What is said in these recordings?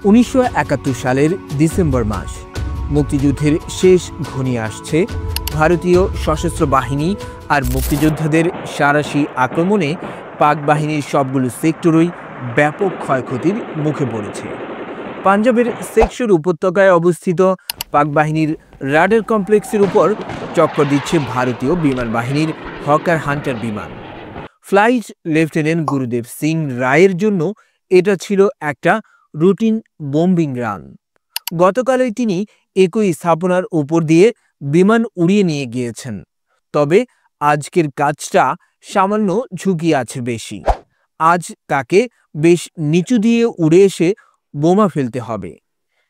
1971 সালের ডিসেম্বর মাস। মুক্তিযুদ্ধের শেষ ঘনিয়ে আসছে। ভারতীয় সশস্ত্র বাহিনী আর মুক্তিযোদ্ধাদের সাঁড়াশি আক্রমণে পাক বাহিনীর সবগুলো সেক্টরই ব্যাপক ক্ষয়ক্ষতির মুখে পড়েছে। পাঞ্জাবের সেকশন উপত্যকায় অবস্থিত পাক বাহিনীর রাডার কমপ্লেক্সের উপর চক্কর দিচ্ছে ভারতীয় বিমান বাহিনীর হকার হান্টার বিমান। ফ্লাইট লেফটেন্যান্ট গুরুদেব সিং রায়ের জন্য এটা ছিল একটা রুটিন বোম্বিং রান। গতকালই তিনি একই স্থাপনার উপর দিয়ে বিমান উড়িয়ে নিয়ে গিয়েছেন। তবে আজকের কাজটা সামান্য ঝুঁকি আছে বেশি। আজ তাকে বেশ নিচু দিয়ে উড়ে এসে বোমা ফেলতে হবে।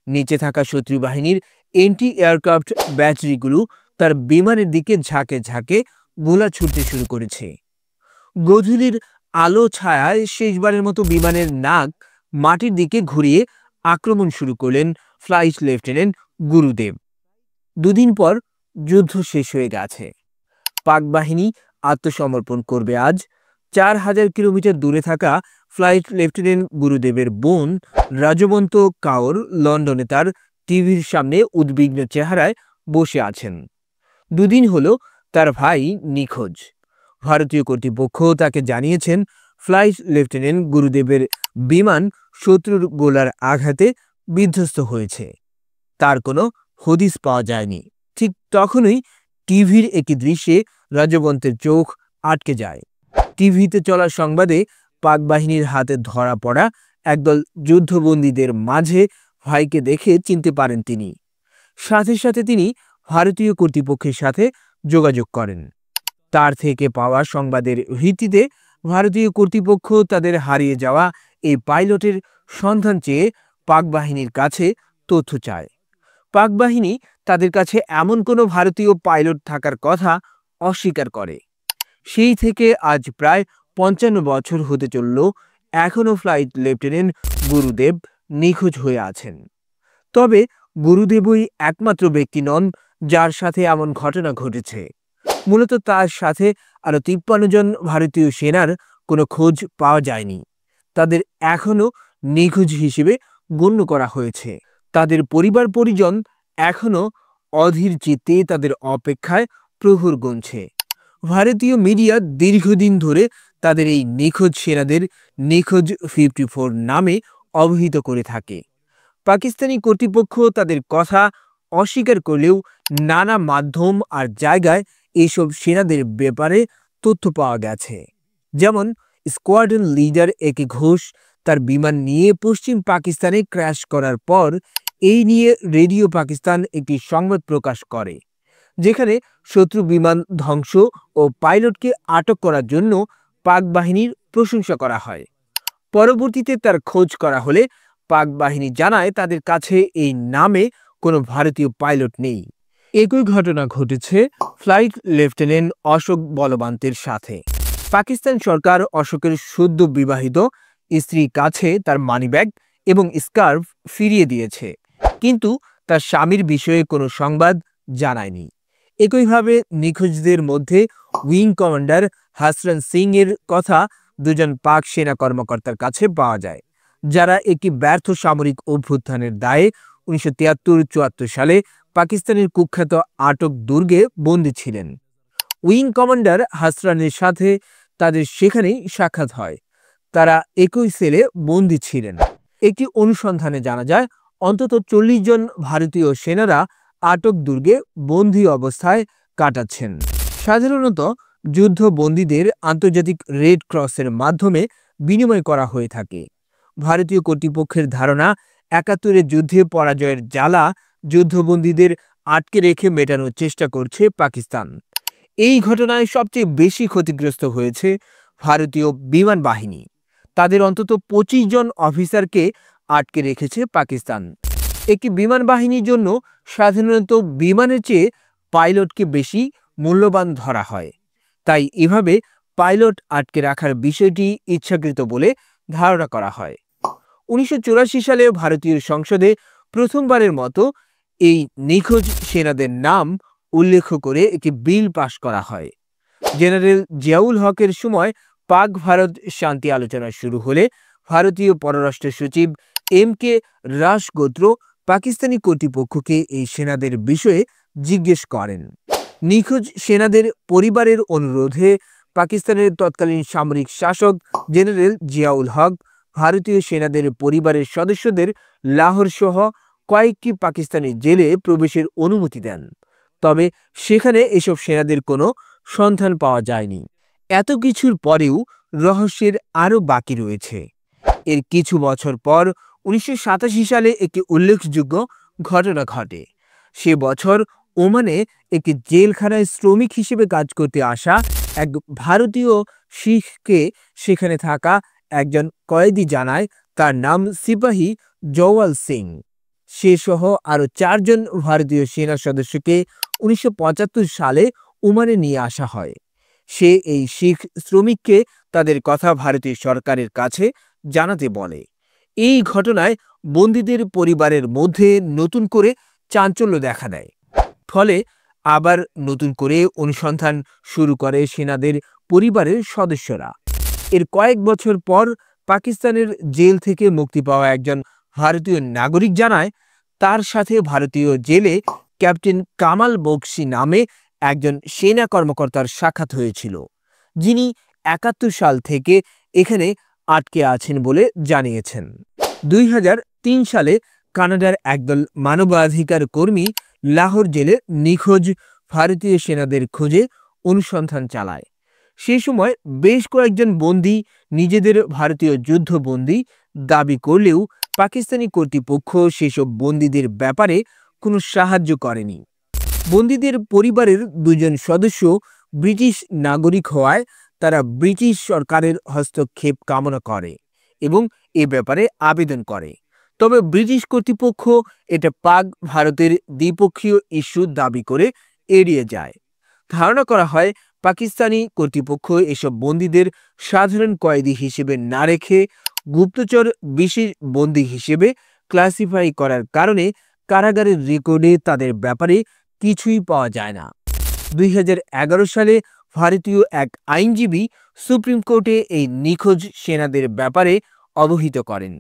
নিচে থাকা শত্রু বাহিনীর এন্টি এয়ারক্রাফট ব্যাটারিগুলো তার বিমানের দিকে ঝাঁকে ঝাঁকে গোলা ছুটতে শুরু করেছে। গধূলির আলো ছায়ায় শেষবারের মতো বিমানের নাক মাটির দিকে ঘুরিয়ে আক্রমণ শুরু করলেন ফ্লাইট লেফটেন্যান্ট গুরুদেব। দুদিন পর যুদ্ধ শেষ হয়ে গেছে। পাক বাহিনী আত্মসমর্পণ করবে আজ। 4000 কিলোমিটার দূরে থাকা ফ্লাইট লেফটেন্যান্ট গুরুদেবের বোন রাজবন্ত কাউর লন্ডনে তার টিভির সামনে উদ্বিগ্ন চেহারায় বসে আছেন। দুদিন হলো তার ভাই নিখোঁজ। ভারতীয় কর্তৃপক্ষ তাকে জানিয়েছেন ফ্লাইট লেফটেন্যান্ট গুরুদেবের বিমান শত্রুর গোলার আঘাতে বিধ্বস্ত হয়েছে। তার কোনো হদিস পাওয়া যায়নি। ঠিক তখনই টিভির একটি দৃশ্যে রাজবন্তের চোখ আটকে যায়। টিভিতে চলা সংবাদে পাক বাহিনীর হাতে ধরা পড়া একদল যুদ্ধবন্দীদের মাঝে ভাইকে দেখে চিনতে পারেন তিনি। সাথে সাথে তিনি ভারতীয় কর্তৃপক্ষের সাথে যোগাযোগ করেন। তার থেকে পাওয়া সংবাদের ভিত্তিতে ভারতীয় কর্তৃপক্ষ তাদের হারিয়ে যাওয়া এই পাইলটের সন্ধান চেয়ে পাক বাহিনীর কাছে তথ্য চায়। পাক বাহিনী তাদের কাছে এমন কোনো ভারতীয় পাইলট থাকার কথা অস্বীকার করে। সেই থেকে আজ প্রায় 55 বছর হতে চলল, এখনও ফ্লাইট লেফটেন্যান্ট গুরুদেব নিখোঁজ হয়ে আছেন। তবে গুরুদেবই একমাত্র ব্যক্তি নন যার সাথে এমন ঘটনা ঘটেছে। মূলত তার সাথে আরও 53 জন ভারতীয় সেনার কোনো খোঁজ পাওয়া যায়নি। তাদের এখনও নিখোঁজ হিসেবে গণ্য করা হয়েছে। তাদের পরিবার পরিজন এখনও অধীর চিত্তে তাদের অপেক্ষায় প্রহর গুনছে। ভারতীয় মিডিয়া দীর্ঘদিন ধরে তাদের এই নিখোঁজ সেনাদের নিখোঁজ 54 নামে অভিহিত করে থাকে। পাকিস্তানি কর্তৃপক্ষ তাদের কথা অস্বীকার করলেও নানা মাধ্যম আর জায়গায় এইসব সেনাদের ব্যাপারে তথ্য পাওয়া গেছে। যেমন স্কোয়াড্রন লিডার একে ঘোষ তার বিমান নিয়ে পশ্চিম পাকিস্তানে ক্র্যাশ করার পর এই নিয়ে রেডিও পাকিস্তান একটি সংবাদ প্রকাশ করে, যেখানে শত্রু বিমান ধ্বংস ও পাইলটকে আটক করার জন্য পাক বাহিনীর প্রশংসা করা হয়। পরবর্তীতে তার খোঁজ করা হলে পাক বাহিনী জানায় তাদের কাছে এই নামে কোনো ভারতীয় পাইলট নেই। একই ঘটনা ঘটেছে ফ্লাইট লেফটেন্যান্ট অশোক বলবন্তের সাথে। পাকিস্তান সরকার অশোকের সদ্য বিবাহিত স্ত্রীর কাছে তার মানিব্যাগ এবং স্কার্ফ ফিরিয়ে দিয়েছে, কিন্তু তার স্বামীর বিষয়ে কোনো সংবাদ জানায়নি। একইভাবে নিখোঁজদের মধ্যে উইং কমান্ডার হাসরান সিং এর কথা দুজন পাক সেনা কর্মকর্তার কাছে পাওয়া যায়, যারা একটি ব্যর্থ সামরিক অভ্যুত্থানের দায়ে 1973-74 সালে পাকিস্তানের কুখ্যাত আটক দুর্গে বন্দী ছিলেন। উইং কমান্ডার হাসরানের সাথে তাদের সেখানেই সাক্ষাৎ হয়। তারা একই সেলে বন্দী ছিলেন। একটি অনুসন্ধানে জানা যায় অন্তত 40 জন ভারতীয় সেনারা আটক দুর্গে বন্দী অবস্থায় কাটাচ্ছেন। সাধারণত যুদ্ধবন্দীদের আন্তর্জাতিক রেড ক্রসের মাধ্যমে বিনিময় করা হয়ে থাকে। ভারতীয় কর্তৃপক্ষের ধারণা 71-এর যুদ্ধে পরাজয়ের জ্বালা যুদ্ধবন্দীদের আটকে রেখে মেটানোর চেষ্টা করছে পাকিস্তান। এই ঘটনায় সবচেয়ে বেশি ক্ষতিগ্রস্ত হয়েছে ভারতীয় বিমান বাহিনী। তাদের অন্তত 25 জন অফিসারকে আটকে রেখেছে পাকিস্তান। একটি বিমান বাহিনীর জন্য সাধারণত বিমানের চেয়ে পাইলটকে বেশি মূল্যবান ধরা হয়। তাই এভাবে পাইলট আটকে রাখার বিষয়টি ইচ্ছাকৃত বলে ধারণা করা হয়। 1984 সালে ভারতীয় সংসদে প্রথমবারের মতো এই নিখোঁজ সেনাদের নাম উল্লেখ করে একটি বিল পাশ করা হয়। জেনারেল জিয়াউল হকের সময় পাক ভারত শান্তি আলোচনা শুরু হলে ভারতীয় পররাষ্ট্র সচিব এম.কে. রাশ গোত্র পাকিস্তানি কর্তৃপক্ষকে এই সেনাদের বিষয়ে জিজ্ঞেস করেন। নিখোঁজ সেনাদের পরিবারের অনুরোধে পাকিস্তানের তৎকালীন সামরিক শাসক জেনারেল জিয়াউল হক ভারতীয় সেনাদের পরিবারের সদস্যদের লাহোর সহ কয়েকটি পাকিস্তানি জেলে প্রবেশের অনুমতি দেন। তবে সেখানে এসব সেনাদের কোনো সন্ধান পাওয়া যায়নি। এত কিছুর পরেও রহস্যের আরও বাকি রয়েছে। এর কিছু বছর পর 1987 সালে একটি উল্লেখযোগ্য ঘটনা ঘটে। সে বছর ওমানে একটি জেলখানায় শ্রমিক হিসেবে কাজ করতে আসা এক ভারতীয় শিখকে সেখানে থাকা একজন কয়েদি জানায় তার নাম সিপাহী জওয়াল সিং। সে সহ আরও 4 জন ভারতীয় সেনা সদস্যকে 1975 সালে ওমানে নিয়ে আসা হয়। সে এই শিখ শ্রমিককে তাদের কথা ভারতীয় সরকারের কাছে জানাতে বলে। এই ঘটনায় বন্দীদের পরিবারের মধ্যে নতুন করে চাঞ্চল্য দেখা দেয়। ফলে আবার নতুন করে অনুসন্ধান শুরু করে সেনাদের পরিবারের সদস্যরা। এর কয়েক বছর পর পাকিস্তানের জেল থেকে মুক্তি পাওয়া একজন ভারতীয় নাগরিক জানায় তার সাথে ভারতীয় জেলে ক্যাপ্টেন কামাল বক্সি নামে একজন সেনা কর্মকর্তার সাক্ষাৎ হয়েছিল, যিনি 71 সাল থেকে এখানে আটকে আছেন বলে জানিয়েছেন। 2003 সালে কানাডার একদল মানবাধিকার কর্মী লাহোর জেলে নিখোঁজ ভারতীয় সেনাদের খোঁজে অনুসন্ধান চালায়। সেই সময় বেশ কয়েকজন বন্দী নিজেদের ভারতীয় যুদ্ধবন্দী দাবি করলেও পাকিস্তানি কর্তৃপক্ষ সেসব বন্দীদের ব্যাপারে কোনো সাহায্য করেনি। বন্দীদের পরিবারের 2 জন সদস্য ব্রিটিশ নাগরিক হওয়ায় তারা ব্রিটিশ সরকারের হস্তক্ষেপ কামনা করে এবং এ ব্যাপারে আবেদন করে। তবে ব্রিটিশ কর্তৃপক্ষ এটা পাক ভারতের দ্বিপক্ষীয় ইস্যু দাবি করে এড়িয়ে যায়। ধারণা করা হয় পাকিস্তানি কর্তৃপক্ষ এসব বন্দীদের সাধারণ কয়েদি হিসেবে না রেখে গুপ্তচর বিশেষ বন্দী হিসেবে ক্লাসিফাই করার কারণে কারাগারের রেকর্ডে তাদের ব্যাপারে কিছুই পাওয়া যায় না। 2011 সালে ভারতীয় এক আইনজীবী সুপ্রিম কোর্টে এই নিখোঁজ সেনাদের ব্যাপারে অবহিত করেন।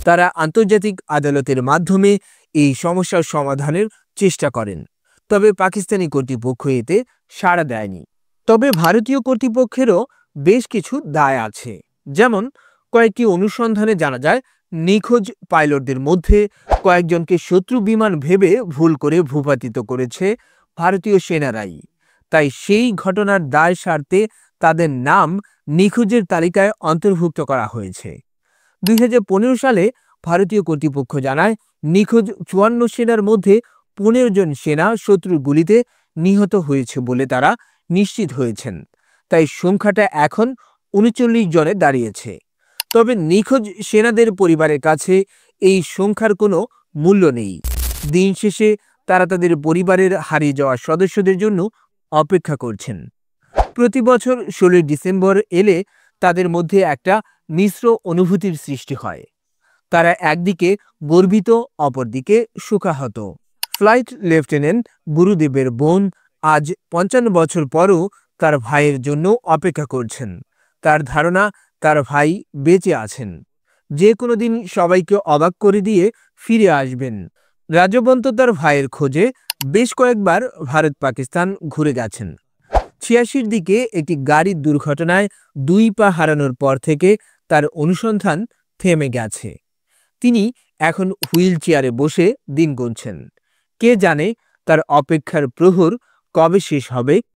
তারা আন্তর্জাতিক আদালতের মাধ্যমে এই সমস্যার সমাধানের চেষ্টা করেন, তবে পাকিস্তানি কর্তৃপক্ষ এতে সাড়া দেয়নি। তবে ভারতীয় কর্তৃপক্ষেরও বেশ কিছু দায় আছে। যেমন কয়েকটি অনুসন্ধানে জানা যায় নিখোঁজ পাইলটদের মধ্যে কয়েকজনকে শত্রু বিমান ভেবে ভুল করে ভূপাতিত করেছে ভারতীয় সেনারাই। তাই সেই ঘটনার দায় সারতে তাদের নাম নিখোঁজের তালিকায় অন্তর্ভুক্ত করা হয়েছে। 2015 সালে ভারতীয় কর্তৃপক্ষ জানায় নিখোঁজ 54 সেনার মধ্যে 15 জন সেনা শত্রুর গুলিতে নিহত হয়েছে বলে তারা নিশ্চিত হয়েছেন। তাই সংখ্যাটা এখন 39 জনে দাঁড়িয়েছে। তবে নিখোঁজ সেনাদের পরিবারের কাছে এই সংখ্যার কোনো মূল্য নেই। দিন শেষে তারা তাদের পরিবারের হারিয়ে যাওয়া সদস্যদের জন্য অপেক্ষা করছেন। প্রতি বছর 16 ডিসেম্বর এলে তাদের মধ্যে একটা মিশ্র অনুভূতির সৃষ্টি হয়। তারা একদিকে গর্বিত, অপরদিকে শোকাহত। ফ্লাইট লেফটেন্যান্ট গুরুদেবের বোন আজ 55 বছর পরও তার ভাইয়ের জন্য অপেক্ষা করছেন। তার ধারণা তার ভাই বেঁচে আছেন, যে কোনো দিন সবাইকে অবাক করে দিয়ে ফিরে আসবেন। রাজবন্ত তার ভাইয়ের খোঁজে বেশ কয়েকবার ভারত পাকিস্তান ঘুরে গেছেন। 86 দিকে একটি গাড়ির দুর্ঘটনায় 2 পা হারানোর পর থেকে তার অনুসন্ধান থেমে গেছে। তিনি এখন হুইল চেয়ারে বসে দিন গুনছেন। কে জানে তার অপেক্ষার প্রহর কবে শেষ হবে।